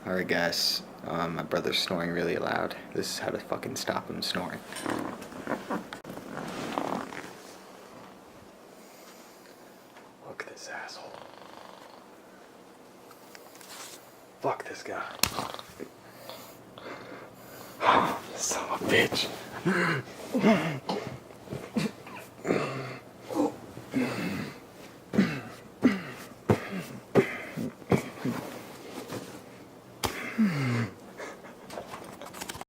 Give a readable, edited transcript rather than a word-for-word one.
Alright guys, my brother's snoring really loud. This is how to fucking stop him snoring. Look at this asshole. Fuck this guy. Son of a bitch.